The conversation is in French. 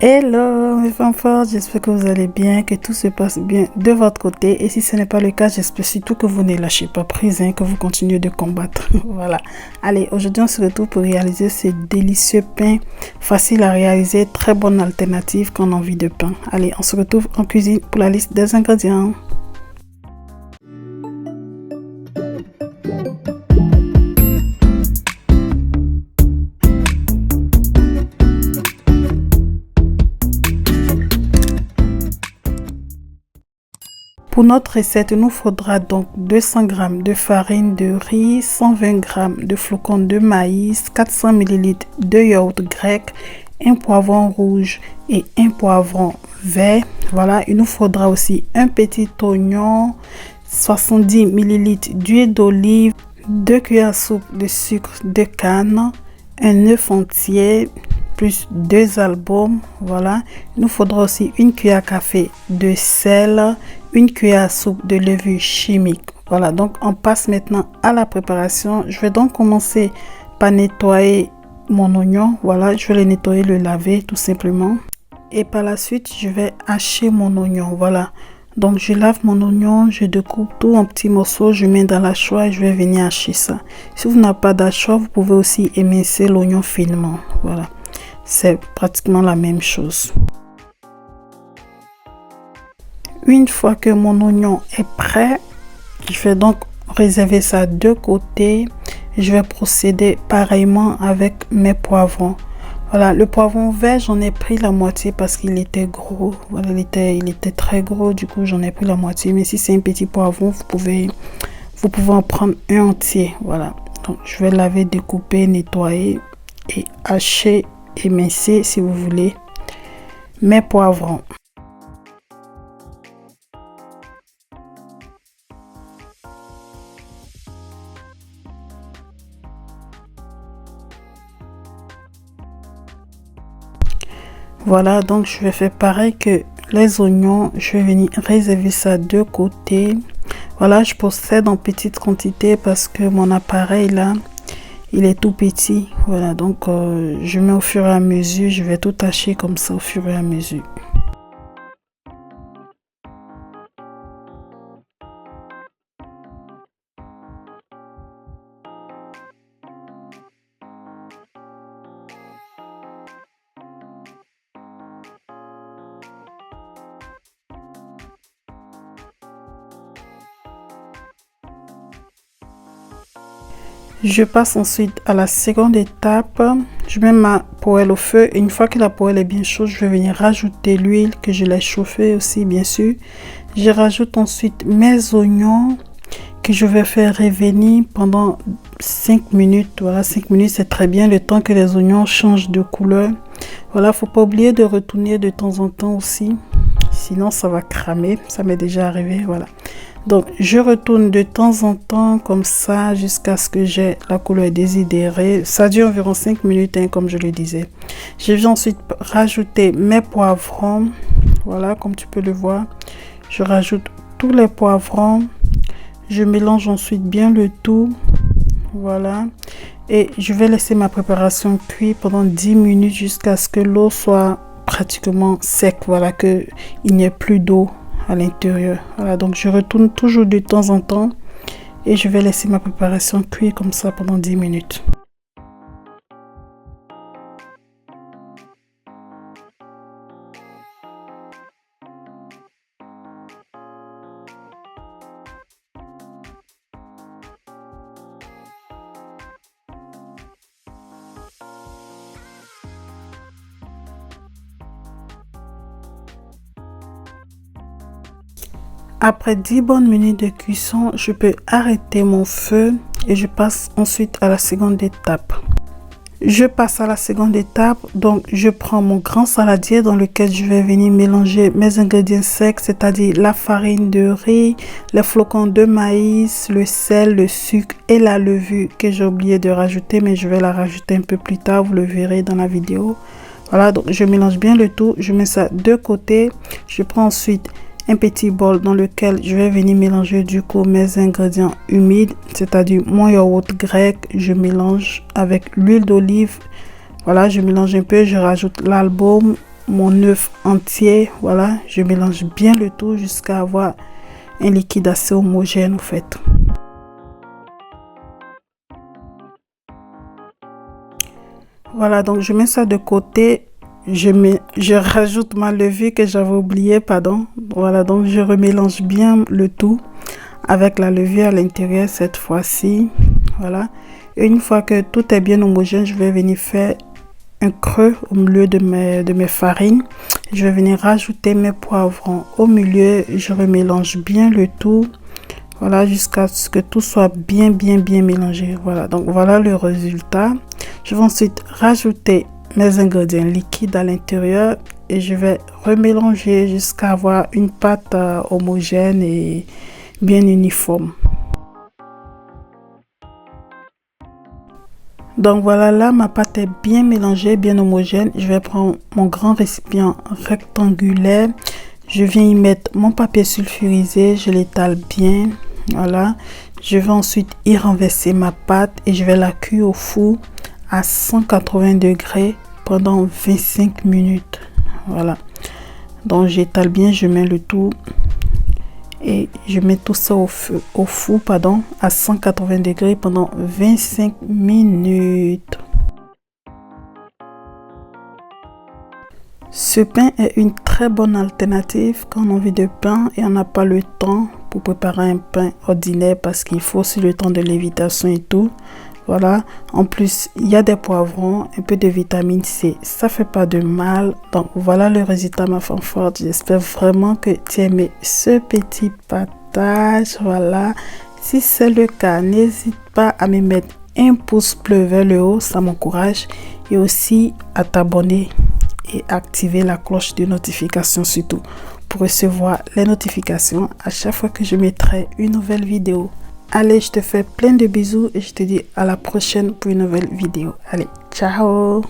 Hello mes femmes fortes, j'espère que vous allez bien, que tout se passe bien de votre côté. Et si ce n'est pas le cas, j'espère surtout que vous ne lâchez pas prise, que vous continuez de combattre. Voilà. Allez, aujourd'hui on se retrouve pour réaliser ce délicieux pain facile à réaliser, très bonne alternative quand on a envie de pain. Allez, on se retrouve en cuisine pour la liste des ingrédients. Pour notre recette, il nous faudra donc 200 g de farine de riz, 120 g de flocons de maïs, 400 ml de yaourt grec, un poivron rouge et un poivron vert. Voilà, il nous faudra aussi un petit oignon, 70 ml d'huile d'olive, 2 cuillères à soupe de sucre de canne, un œuf entier, plus 2 albums. Voilà, il nous faudra aussi une cuillère à café de sel, une cuillère à soupe de levure chimique. Voilà, donc on passe maintenant à la préparation. Je vais donc commencer par nettoyer mon oignon. Voilà, je vais le nettoyer, le laver tout simplement. Et par la suite, je vais hacher mon oignon. Voilà, donc je lave mon oignon, je découpe tout en petits morceaux, je mets dans la hachoir et je vais venir hacher ça. Si vous n'avez pas d'hachoir, vous pouvez aussi émincer l'oignon finement. Voilà, c'est pratiquement la même chose. Une fois que mon oignon est prêt, je vais donc réserver ça de côté. Je vais procéder pareillement avec mes poivrons. Voilà, le poivron vert, j'en ai pris la moitié parce qu'il était gros. Voilà, il était très gros, du coup j'en ai pris la moitié. Mais si c'est un petit poivron, vous pouvez en prendre un entier. Voilà, donc je vais laver, découper, nettoyer et hacher, émincer si vous voulez mes poivrons. Voilà, donc je vais faire pareil que les oignons. Je vais venir réserver ça de côté. Voilà, je procède en petite quantité parce que mon appareil là, il est tout petit. Voilà, donc je mets au fur et à mesure. Je vais tout hacher comme ça au fur et à mesure. Je passe ensuite à la seconde étape. Je mets ma poêle au feu et une fois que la poêle est bien chaude, je vais venir rajouter l'huile que je l'ai chauffée aussi bien sûr. Je rajoute ensuite mes oignons que je vais faire revenir pendant 5 minutes. Voilà, 5 minutes c'est très bien, le temps que les oignons changent de couleur. Voilà, faut pas oublier de retourner de temps en temps aussi, sinon ça va cramer. Ça m'est déjà arrivé. Voilà, donc je retourne de temps en temps comme ça jusqu'à ce que j'ai la couleur désirée. Ça dure environ 5 minutes comme je le disais. Je vais ensuite rajouter mes poivrons. Voilà, comme tu peux le voir, je rajoute tous les poivrons. Je mélange ensuite bien le tout. Voilà, et je vais laisser ma préparation cuire pendant 10 minutes jusqu'à ce que l'eau soit pratiquement sec. Voilà, que il n'y ait plus d'eau à l'intérieur. Voilà, donc je retourne toujours de temps en temps et je vais laisser ma préparation cuire comme ça pendant 10 minutes. Après 10 bonnes minutes de cuisson, je peux arrêter mon feu et je passe ensuite à la seconde étape. Donc je prends mon grand saladier dans lequel je vais venir mélanger mes ingrédients secs, c'est-à-dire la farine de riz, les flocons de maïs, le sel, le sucre et la levure que j'ai oublié de rajouter, mais je vais la rajouter un peu plus tard, vous le verrez dans la vidéo. Voilà, donc je mélange bien le tout, je mets ça de côté. Je prends ensuite un petit bol dans lequel je vais venir mélanger du coup mes ingrédients humides, c'est-à-dire mon yaourt grec. Je mélange avec l'huile d'olive. Voilà, je mélange un peu, je rajoute l'album, mon œuf entier. Voilà, je mélange bien le tout jusqu'à avoir un liquide assez homogène en fait. Voilà, donc je mets ça de côté. Je rajoute ma levure que j'avais oublié, pardon. Voilà, donc je remélange bien le tout avec la levure à l'intérieur cette fois-ci. Voilà. Et une fois que tout est bien homogène, je vais venir faire un creux au milieu de mes farines. Je vais venir rajouter mes poivrons au milieu. Je remélange bien le tout. Voilà, jusqu'à ce que tout soit bien mélangé. Voilà, donc voilà le résultat. Je vais ensuite rajouter mes ingrédients liquides à l'intérieur et je vais remélanger jusqu'à avoir une pâte homogène et bien uniforme. Donc voilà, là ma pâte est bien mélangée, bien homogène. Je vais prendre mon grand récipient rectangulaire. Je viens y mettre mon papier sulfurisé, je l'étale bien. Voilà, je vais ensuite y renverser ma pâte et je vais la cuire au four à 180 degrés pendant 25 minutes. Voilà, donc j'étale bien, je mets le tout et je mets tout ça au four pardon, à 180 degrés pendant 25 minutes. Ce pain est une très bonne alternative quand on a envie de pain et on n'a pas le temps pour préparer un pain ordinaire parce qu'il faut aussi le temps de lévitation et tout. Voilà, en plus il y a des poivrons, un peu de vitamine C, ça fait pas de mal. Donc voilà le résultat ma femme forte. J'espère vraiment que tu as aimé ce petit partage. Voilà, si c'est le cas, n'hésite pas à me mettre un pouce bleu vers le haut, ça m'encourage, et aussi à t'abonner et activer la cloche de notification surtout pour recevoir les notifications à chaque fois que je mettrai une nouvelle vidéo. Allez, je te fais plein de bisous et je te dis à la prochaine pour une nouvelle vidéo. Allez, ciao!